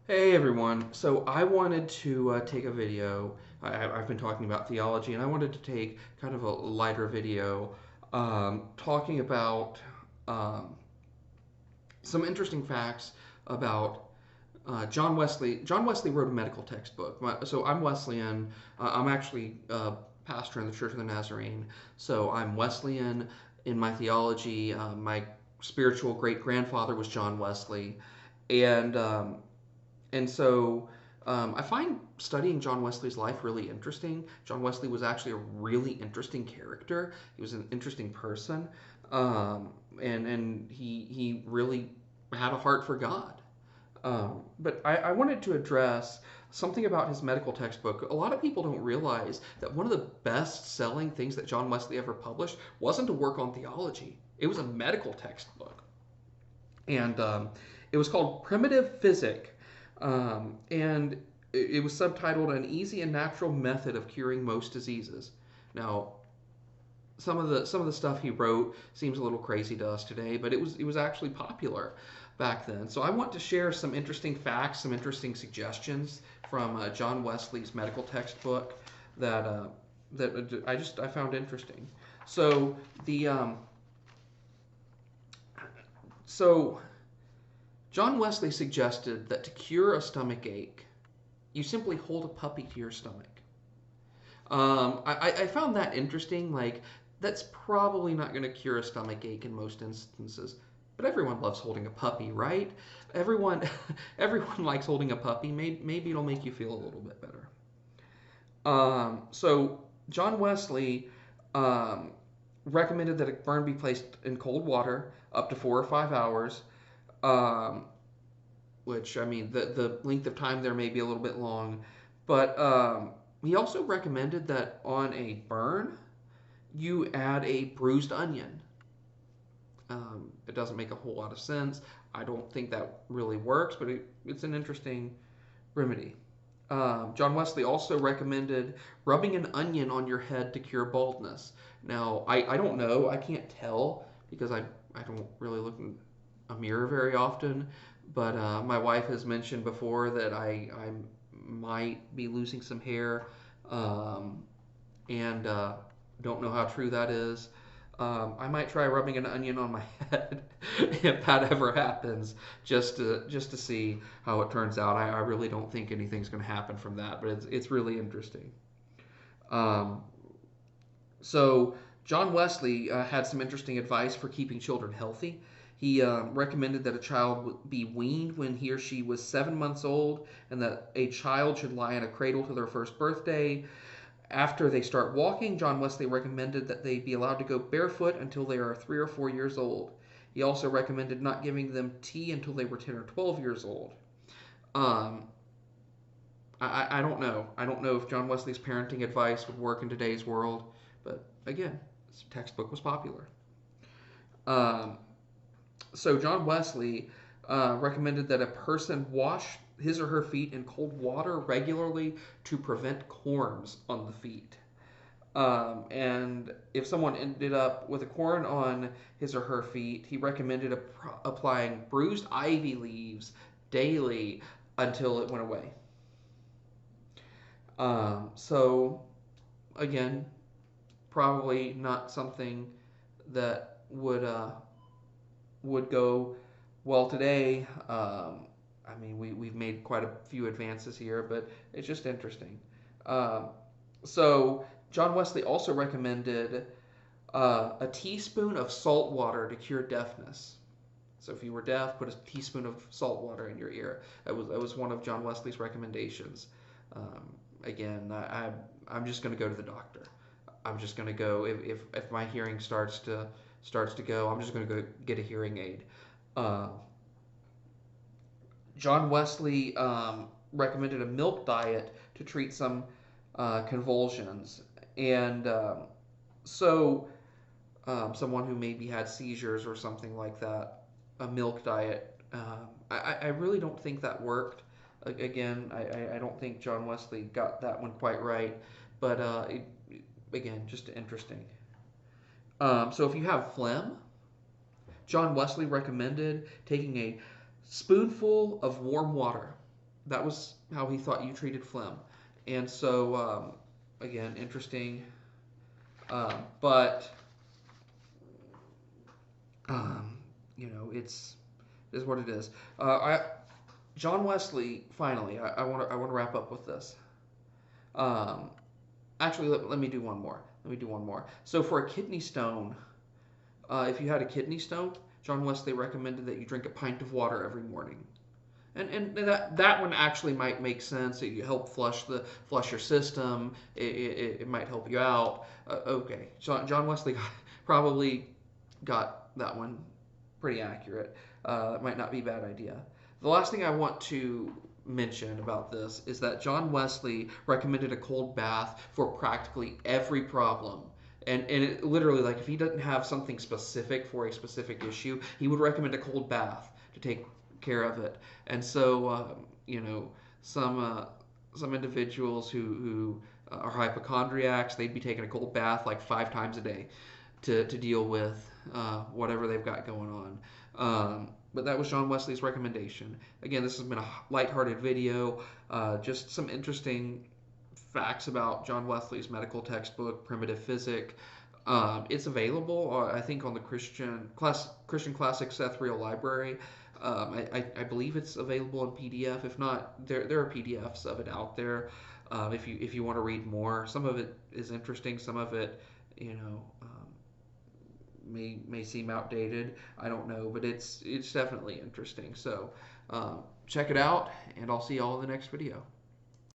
Hey everyone. So I wanted to take a video. I've been talking about theology, and I wanted to take kind of a lighter video talking about um, some interesting facts about John Wesley. John Wesley wrote a medical textbook. So I'm Wesleyan. I'm actually a pastor in the Church of the Nazarene. So I'm Wesleyan in my theology. My spiritual great grandfather was John Wesley, and I find studying John Wesley's life really interesting. John Wesley was actually a really interesting character. He was an interesting person, and he really had a heart for God. But I wanted to address something about his medical textbook. A lot of people don't realize that one of the best-selling things that John Wesley ever published wasn't a work on theology. It was a medical textbook, and it was called Primitive Physic, and it was subtitled "An Easy and Natural Method of Curing Most Diseases." Now, some of the stuff he wrote seems a little crazy to us today, but it was actually popular back then. So I want to share some interesting facts, some interesting suggestions from John Wesley's medical textbook that I found interesting. So the so John Wesley suggested that to cure a stomach ache, you simply hold a puppy to your stomach. I found that interesting. Like, that's probably not going to cure a stomach ache in most instances, but everyone loves holding a puppy, right? Everyone, everyone likes holding a puppy. Maybe it'll make you feel a little bit better. So John Wesley um, recommended that a burn be placed in cold water up to 4 or 5 hours. Um, which I mean the length of time there may be a little bit long, but he also recommended that on a burn you add a bruised onion. It doesn't make a whole lot of sense. I don't think that really works, but it's an interesting remedy. John Wesley also recommended rubbing an onion on your head to cure baldness. Now, I don't know. I can't tell because I don't really look in a mirror very often. But my wife has mentioned before that I might be losing some hair, um, and don't know how true that is. I might try rubbing an onion on my head if that ever happens, just to see how it turns out. I really don't think anything's going to happen from that, but it's really interesting. Um, so John Wesley had some interesting advice for keeping children healthy. He recommended that a child be weaned when he or she was 7 months old, and that a child should lie in a cradle to their first birthday. After they start walking, John Wesley recommended that they be allowed to go barefoot until they are 3 or 4 years old. He also recommended not giving them tea until they were 10 or 12 years old. Um, I don't know. I don't know if John Wesley's parenting advice would work in today's world, but again, this textbook was popular. Um, so John Wesley recommended that a person wash his or her feet in cold water regularly to prevent corns on the feet. And if someone ended up with a corn on his or her feet, he recommended applying bruised ivy leaves daily until it went away. So, again, probably not something that would go well today. I mean, we've made quite a few advances here, but it's just interesting. Um, so, John Wesley also recommended a teaspoon of salt water to cure deafness. So, if you were deaf, put a teaspoon of salt water in your ear. That was one of John Wesley's recommendations. Um, again, I'm just going to go to the doctor. I'm just going to go if my hearing starts to go. I'm just going to go get a hearing aid. Uh, John Wesley recommended a milk diet to treat some convulsions, and so someone who maybe had seizures or something like that, a milk diet. I really don't think that worked. Again, I don't think John Wesley got that one quite right, but again, just interesting. So if you have phlegm, John Wesley recommended taking a spoonful of warm water. that was how he thought you treated phlegm. And so, again, interesting. But um, it is what it is. John Wesley. Finally, I want to wrap up with this. Um, Actually, let me do one more. Let me do one more. So for a kidney stone, if you had a kidney stone, John Wesley recommended that you drink a pint of water every morning. And that one actually might make sense. It help flush your system. It might help you out. Okay, John Wesley probably got that one pretty accurate. That might not be a bad idea. The last thing I want to mention about this is that John Wesley recommended a cold bath for practically every problem. And it, literally, like, if he doesn't have something specific for a specific issue, he would recommend a cold bath to take care of it. And so, some individuals who are hypochondriacs, they'd be taking a cold bath like 5 times a day to deal with whatever they've got going on. But that was John Wesley's recommendation. Again, this has been a lighthearted video, just some interesting facts about John Wesley's medical textbook, Primitive Physic. It's available, I think, on the Christian Classics Ethereal Library. I believe it's available in PDF. If not, there are PDFs of it out there. If you want to read more, some of it is interesting. Some of it, may seem outdated. I don't know, but it's definitely interesting. So check it out, and I'll see y'all in the next video.